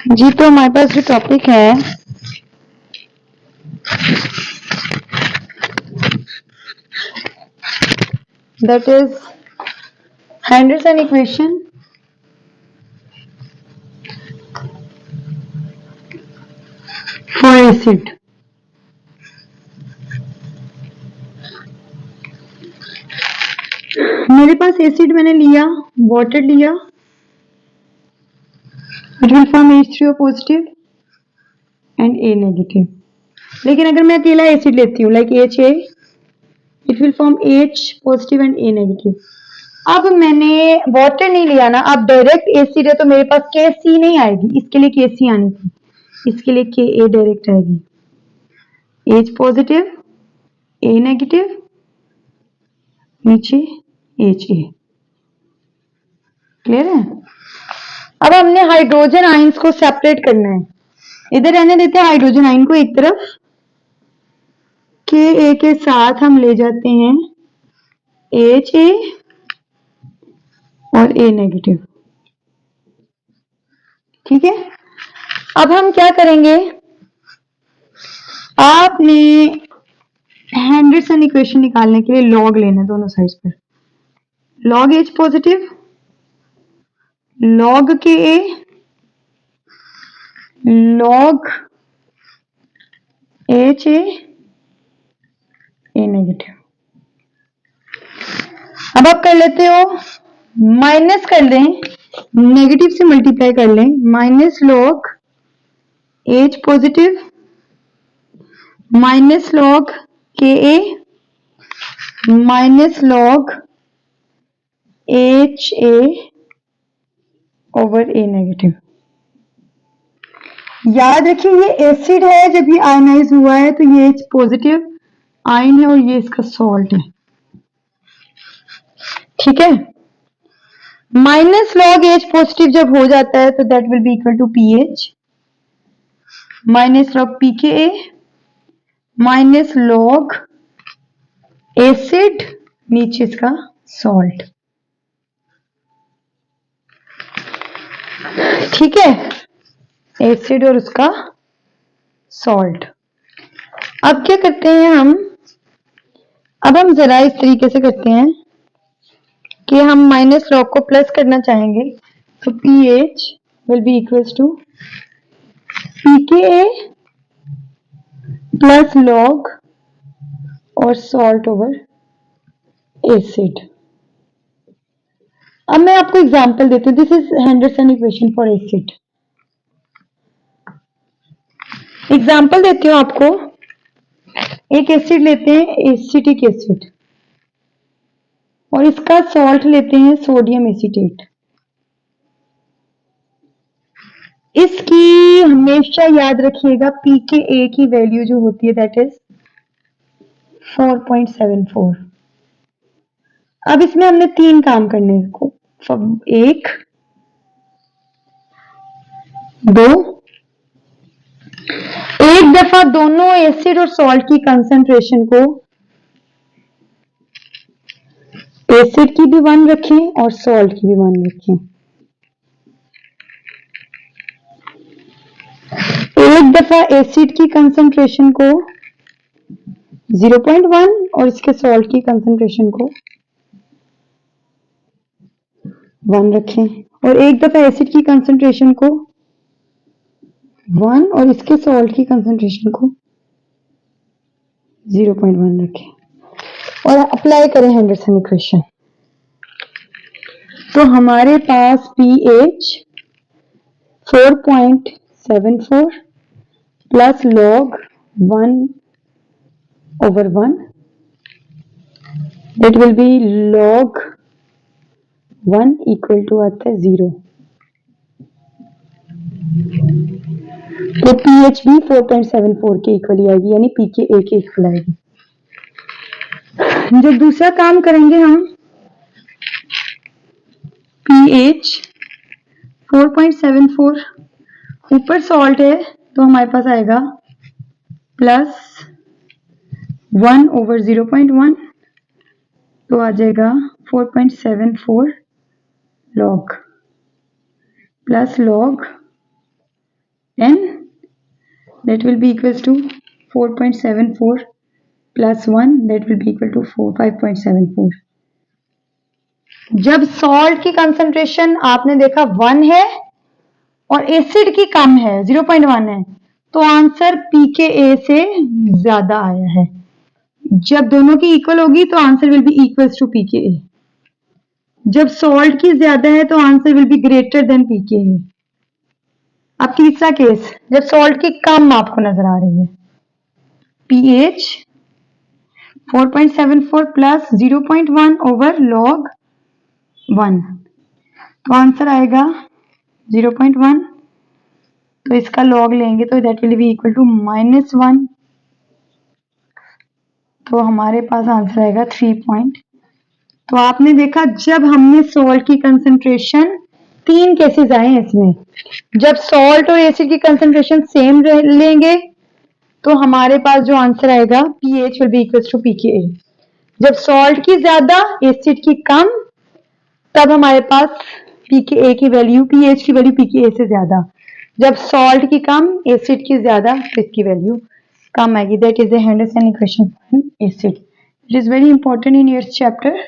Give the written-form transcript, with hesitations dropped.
जी, तो हमारे पास जो टॉपिक है that is Henderson equation for acid. मेरे पास एसिड मैंने लिया, वाटर लिया, it will form H3O positive and A negative. लेकिन अगर मैं अकेला एसिड लेती हूँ like HA, it will form H positive and A negative. अब मैंने वाटर नहीं लिया ना, अब डायरेक्ट एसिड है तो मेरे पास KC नहीं आएगी, इसके लिए KC आनी थी, इसके लिए KA डायरेक्ट आएगी। H पॉजिटिव, A नेगेटिव, नीचे HA। क्लियर है? अब हमने हाइड्रोजन आयंस को सेपरेट करना है। इधर रहने देते हैं हाइड्रोजन आयन को एक तरफ, KA के साथ हम ले जाते हैं HA और A नेगेटिव। ठीक है, अब हम क्या करेंगे, आपने हेंडरसन इक्वेशन निकालने के लिए लॉग लेना है दोनों साइड्स पर। Log H positive, log KA, log HA, A negative. अब आप कर लेते हो, माइनस कर लें, नेगेटिव से मल्टीप्लाई कर लें, minus log H positive minus log KA minus log HA over A negative. याद रखिए ये एसिड है, जब ये आयनाइज हुआ है तो ये H पॉजिटिव आयन है और ये इसका सॉल्ट है। ठीक है, माइनस लॉग H पॉजिटिव जब हो जाता है तो that will be equal to pH minus log pKa minus log acid नीचे इसका सॉल्ट। ठीक है, एसिड और उसका सॉल्ट। अब क्या करते हैं हम, अब हम जरा इस तरीके से करते हैं कि हम माइनस लॉग को प्लस करना चाहेंगे तो pH will be equals to pKa plus log और सॉल्ट ओवर एसिड। अब मैं आपको एग्जांपल देती हूँ, this is Henderson equation for acid. Example देती हूँ आपको, एक एसिड लेते हैं एसिटिक एसिड और इसका सॉल्ट लेते हैं सोडियम एसीटेट। इसकी हमेशा याद रखिएगा pKa की वैल्यू जो होती है दैट इज 4.74। अब इसमें हमने तीन काम करने हैं, एक, दो, एक दफा दोनों एसिड और सॉल्ट की कंसंट्रेशन को, एसिड की भी 1 रखें और सॉल्ट की भी 1 रखें। एक दफा एसिड की कंसंट्रेशन को 0.1 और इसके सॉल्ट की कंसंट्रेशन को 1 रखें और एक दफा एसिड की कंसंट्रेशन को 1 और इसके सॉल्ट की कंसंट्रेशन को 0.1 रखें और अप्लाई करें हेंडरसन इक्वेशन। तो हमारे पास pH 4.74 plus log 1 over 1 that will be log 1 equal to आता है 0। तो pH भी 4.74 के इक्वल आएगी, यानी pKa के इक्वल आएगी। जो दूसरा काम करेंगे हम, pH 4.74 ऊपर सॉल्ट है तो हमारे पास आएगा प्लस 1 over 0.1 तो आ जाएगा 4.74 log plus log then that will be equals to 4.74 plus 1 that will be equal to 5.74. जब सॉल्ट की कंसंट्रेशन आपने देखा 1 है और एसिड की कम है 0.1 है तो आंसर pKa से ज्यादा आया है। जब दोनों की इक्वल होगी तो answer will be equals to pKa। जब सॉल्ट की ज्यादा है तो answer will be greater than pKa। अब तीसरा केस जब सॉल्ट की कम आपको नजर आ रही है pH 4.74 प्लस 0.1 ओवर log 1 तो आंसर आएगा 0.1 तो इसका लॉग लेंगे तो that will be equal to -1 तो हमारे पास आंसर आएगा 3 तो आपने देखा जब हमने सॉल्ट की कंसंट्रेशन 3 केसेस आए हैं इसमें जब सॉल्ट और एसिड की कंसंट्रेशन सेम लेंगे तो हमारे पास जो आंसर आएगा pH will be equals to pKa। जब सॉल्ट की ज्यादा एसिड की कम तब हमारे पास pKa की वैल्यू pH की वैल्यू pKa से ज्यादा। जब सॉल्ट की कम एसिड की ज्यादा तो इसकी वैल्यू कम आएगी। That is the Henderson equation for acid. It is very important in your chapter.